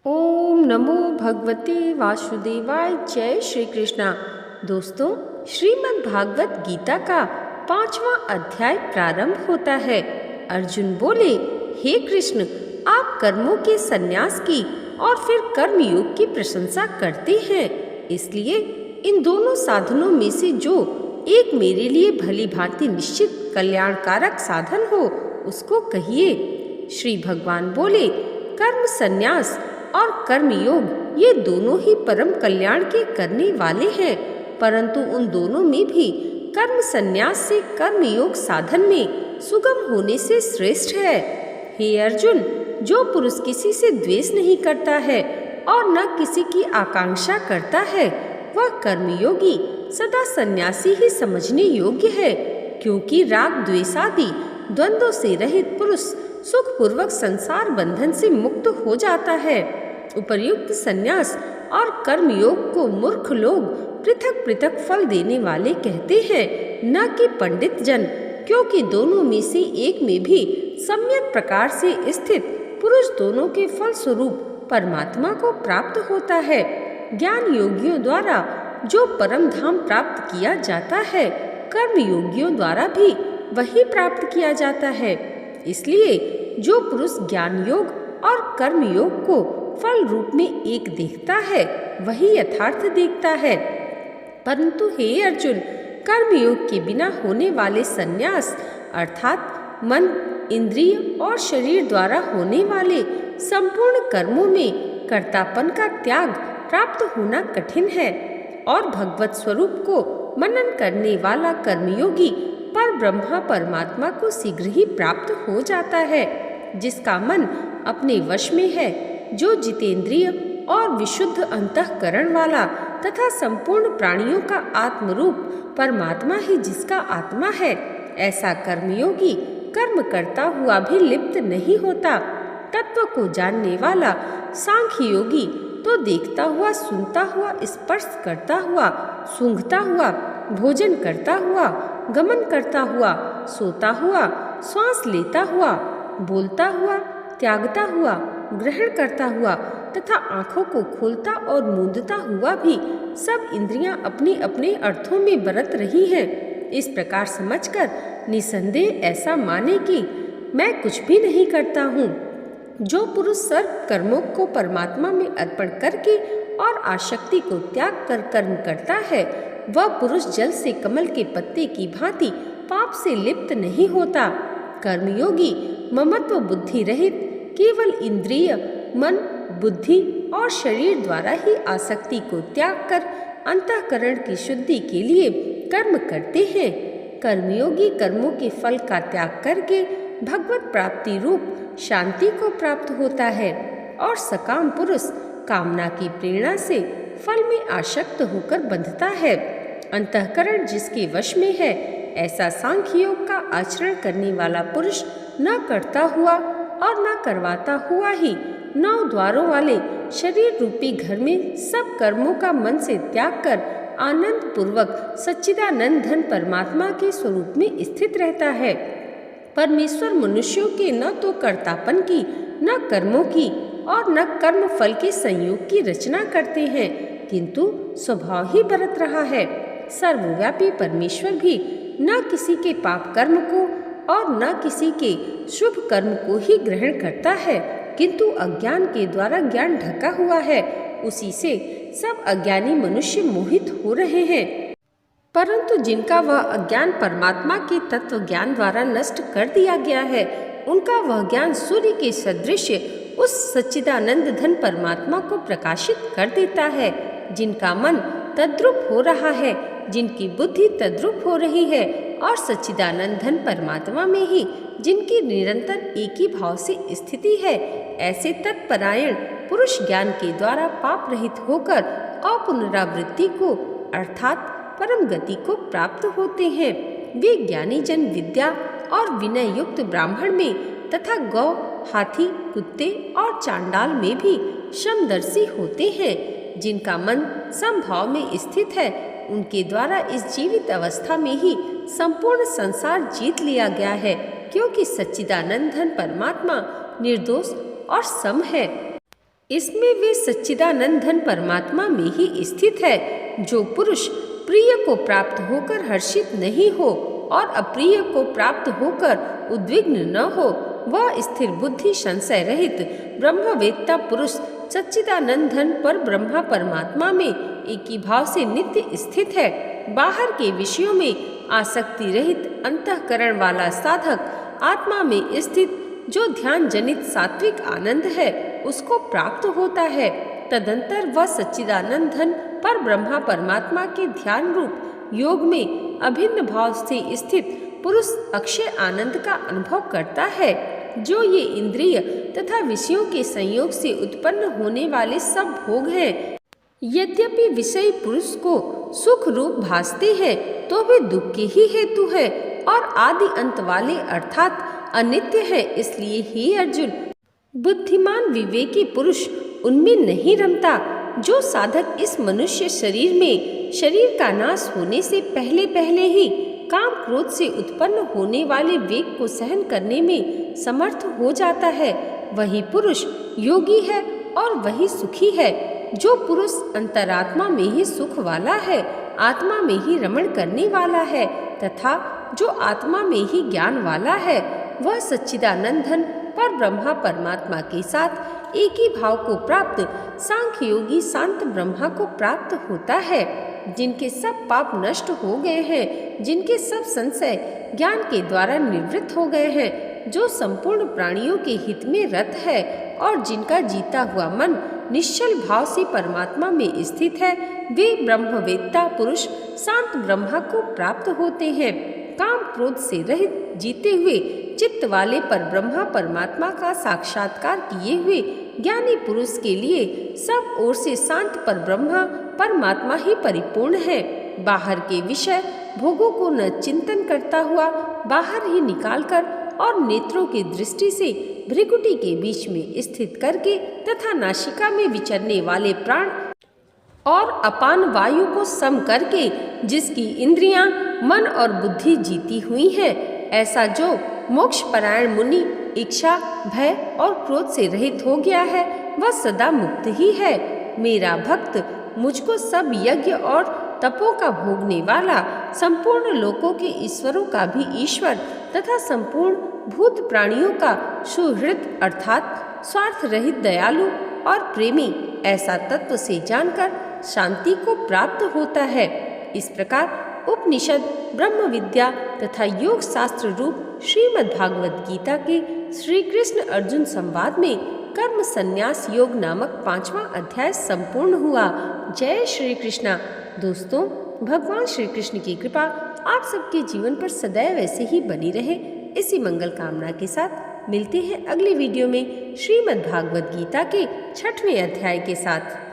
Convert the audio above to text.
ओम नमो भगवते वासुदेवाय। जय श्री कृष्णा। दोस्तों, श्रीमद् भागवत गीता का 5वां अध्याय प्रारंभ होता है। अर्जुन बोले, हे कृष्ण, आप कर्मों के संन्यास की और फिर कर्मयोग की प्रशंसा करते हैं, इसलिए इन दोनों साधनों में से जो एक मेरे लिए भली भांति निश्चित कल्याणकारक साधन हो उसको कहिए। श्री भगवान बोले, कर्म संन्यास और कर्मयोग ये दोनों ही परम कल्याण के करने वाले हैं, परंतु उन दोनों में भी कर्म संन्यास से कर्मयोग साधन में सुगम होने से श्रेष्ठ है। हे अर्जुन, जो पुरुष किसी से द्वेष नहीं करता है और न किसी की आकांक्षा करता है, वह कर्मयोगी सदा सन्यासी ही समझने योग्य है, क्योंकि राग द्वेषादि द्वंद्वों से रहित पुरुष सुखपूर्वक संसार बंधन से मुक्त हो जाता है। उपर्युक्त संन्यास और कर्मयोग को मूर्ख लोग पृथक पृथक फल देने वाले कहते हैं, न कि पंडित जन, क्योंकि दोनों में से एक में भी सम्यक प्रकार से स्थित पुरुष दोनों के फल स्वरूप परमात्मा को प्राप्त होता है। ज्ञान योगियों द्वारा जो परम धाम प्राप्त किया जाता है, कर्म योगियों द्वारा भी वही प्राप्त किया जाता है। इसलिए जो पुरुष ज्ञान योग और कर्म योग को फल रूप में एक देखता है, वही यथार्थ देखता है। परंतु हे अर्जुन, कर्मयोग के बिना होने वाले संन्यास अर्थात मन, इंद्रिय और शरीर द्वारा होने वाले संपूर्ण कर्मों में कर्तापन का त्याग प्राप्त होना कठिन है, और भगवत स्वरूप को मनन करने वाला कर्मयोगी पर ब्रह्मा परमात्मा को शीघ्र ही प्राप्त हो जाता है। जिसका मन अपने वश में है, जो जितेंद्रिय और विशुद्ध अंतःकरण वाला तथा संपूर्ण प्राणियों का आत्मरूप परमात्मा ही जिसका आत्मा है, ऐसा कर्मयोगी कर्म करता हुआ भी लिप्त नहीं होता। तत्व को जानने वाला सांख्य योगी तो देखता हुआ, सुनता हुआ, स्पर्श करता हुआ, सूंघता हुआ, भोजन करता हुआ, गमन करता हुआ, सोता हुआ, श्वास लेता हुआ, बोलता हुआ, त्यागता हुआ, ग्रहण करता हुआ तथा आँखों को खोलता और मूंदता हुआ भी सब इंद्रियां अपने अपने अर्थों में बरत रही हैं। इस प्रकार समझकर निसंदेह ऐसा माने कि मैं कुछ भी नहीं करता हूँ। जो पुरुष सर्व कर्मों को परमात्मा में अर्पण करके और आसक्ति को त्याग कर कर्म करता है, वह पुरुष जल से कमल के पत्ते की भांति पाप से लिप्त नहीं होता। कर्मयोगी ममत्व बुद्धि रहित केवल इंद्रिय, मन, बुद्धि और शरीर द्वारा ही आसक्ति को त्याग कर अंतःकरण की शुद्धि के लिए कर्म करते हैं। कर्मयोगी कर्मों के फल का त्याग करके भगवत प्राप्ति रूप शांति को प्राप्त होता है, और सकाम पुरुष कामना की प्रेरणा से फल में आसक्त होकर बंधता है। अंतःकरण जिसके वश में है, ऐसा सांख्य योग का आचरण करने वाला पुरुष न करता हुआ और न करवाता हुआ ही 9 द्वारों वाले शरीर रूपी घर में सब कर्मों का मन से त्याग कर आनंद पूर्वक सच्चिदानंद घन परमात्मा के स्वरूप में स्थित रहता है। परमेश्वर मनुष्यों के न तो कर्तापन की, न कर्मों की और न कर्म फल के संयोग की रचना करते हैं, किंतु स्वभाव ही बरत रहा है। सर्वव्यापी परमेश्वर भी न किसी के पाप कर्म को और न किसी के शुभ कर्म को ही ग्रहण करता है, किंतु अज्ञान के द्वारा ज्ञान ढका हुआ है, उसी से सब अज्ञानी मनुष्य मोहित हो रहे हैं। परंतु जिनका वह अज्ञान परमात्मा के तत्व ज्ञान द्वारा नष्ट कर दिया गया है, उनका वह ज्ञान सूर्य के सदृश उस सच्चिदानंद घन परमात्मा को प्रकाशित कर देता है। जिनका मन तद्रुप हो रहा है, जिनकी बुद्धि तद्रुप हो रही है और सच्चिदानंद घन परमात्मा में ही जिनकी निरंतर एक ही भाव से स्थिति है, ऐसे तत्परायण पुरुष ज्ञान के द्वारा पाप रहित होकर अपुनरावृत्ति को अर्थात परम गति को प्राप्त होते हैं। वे ज्ञानी जन विद्या और विनय युक्त ब्राह्मण में तथा गौ, हाथी, कुत्ते और चांडाल में भी समदर्शी होते हैं। जिनका मन समभाव में स्थित है, उनके द्वारा इस जीवित अवस्था में ही संपूर्ण संसार जीत लिया गया है, क्योंकि सच्चिदानंद घन परमात्मा निर्दोष और सम है। इसमें वे सच्चिदानंदन परमात्मा में ही स्थित है। जो पुरुष प्रिय को प्राप्त होकर हर्षित नहीं हो और अप्रिय को प्राप्त होकर उद्विग्न न हो, वह स्थिर बुद्धि संशय रहित ब्रह्मवेत्ता पुरुष सच्चिदानंदन पर ब्रह्मा परमात्मा में एक ही भाव से नित्य स्थित है। बाहर के विषयों में आसक्ति रहित अंतःकरण वाला साधक आत्मा में स्थित जो ध्यान जनित सात्विक आनंद है उसको प्राप्त होता है। तदंतर वह सच्चिदानंदन पर ब्रह्मा परमात्मा के ध्यान रूप योग में अभिन्न भाव से स्थित पुरुष अक्षय आनंद का अनुभव करता है। जो ये इंद्रिय तथा विषयों के संयोग से उत्पन्न होने वाले सब भोग हैं, यद्यपि विषयी पुरुष को सुख रूप भासते हैं तो वे दुख के ही हेतु है और आदि अंत वाले अर्थात अनित्य है। इसलिए हे अर्जुन, बुद्धिमान विवेकी पुरुष उनमें नहीं रमता। जो साधक इस मनुष्य शरीर में शरीर का नाश होने से पहले पहले ही काम क्रोध से उत्पन्न होने वाले वेग को सहन करने में समर्थ हो जाता है, वही पुरुष योगी है और वही सुखी है। जो पुरुष अंतरात्मा में ही सुख वाला है, आत्मा में ही रमण करने वाला है तथा जो आत्मा में ही ज्ञान वाला है, वह सच्चिदानंदन पर ब्रह्मा परमात्मा के साथ एक ही भाव को प्राप्त सांख्य योगी शांत ब्रह्मा को प्राप्त होता है। जिनके सब पाप नष्ट हो गए हैं, जिनके सब संशय ज्ञान के द्वारा निवृत्त हो गए हैं, जो संपूर्ण प्राणियों के हित में रत है और जिनका जीता हुआ मन निश्चल भाव से परमात्मा में स्थित है, वे ब्रह्मवेत्ता पुरुष शांत ब्रह्मा को प्राप्त होते हैं। काम क्रोध से रहित जीते हुए चित्त वाले पर ब्रह्मा परमात्मा का साक्षात्कार किए हुए ज्ञानी पुरुष के लिए सब ओर से शांत पर ब्रह्मा परमात्मा ही परिपूर्ण है। बाहर के विषय भोगों को न चिंतन करता हुआ बाहर ही निकालकर और नेत्रों की दृष्टि से भ्रिकुटी के बीच में स्थित करके तथा नासिका में विचरने वाले प्राण और अपान वायु को सम करके जिसकी इंद्रियां, मन और बुद्धि जीती हुई हैं, ऐसा जो मोक्ष परायण मुनि इच्छा, भय और क्रोध से रहित हो गया है, वह सदा मुक्त ही है। मेरा भक्त मुझको सब यज्ञ और तपों का भोगने वाला, संपूर्ण लोकों के ईश्वरों का भी ईश्वर तथा संपूर्ण भूत प्राणियों का सुहृद अर्थात स्वार्थ रहित दयालु और प्रेमी ऐसा तत्व से जानकर शांति को प्राप्त होता है। इस प्रकार उपनिषद, ब्रह्म विद्या तथा योग शास्त्र रूप श्रीमद् भागवत गीता के श्री कृष्ण अर्जुन संवाद में कर्म संन्यास योग नामक 5वां अध्याय संपूर्ण हुआ। जय श्री कृष्णा। दोस्तों, भगवान श्री कृष्ण की कृपा आप सबके जीवन पर सदैव ऐसे ही बनी रहे, इसी मंगल कामना के साथ मिलते हैं अगली वीडियो में श्रीमद् भागवत गीता के 6वें अध्याय के साथ।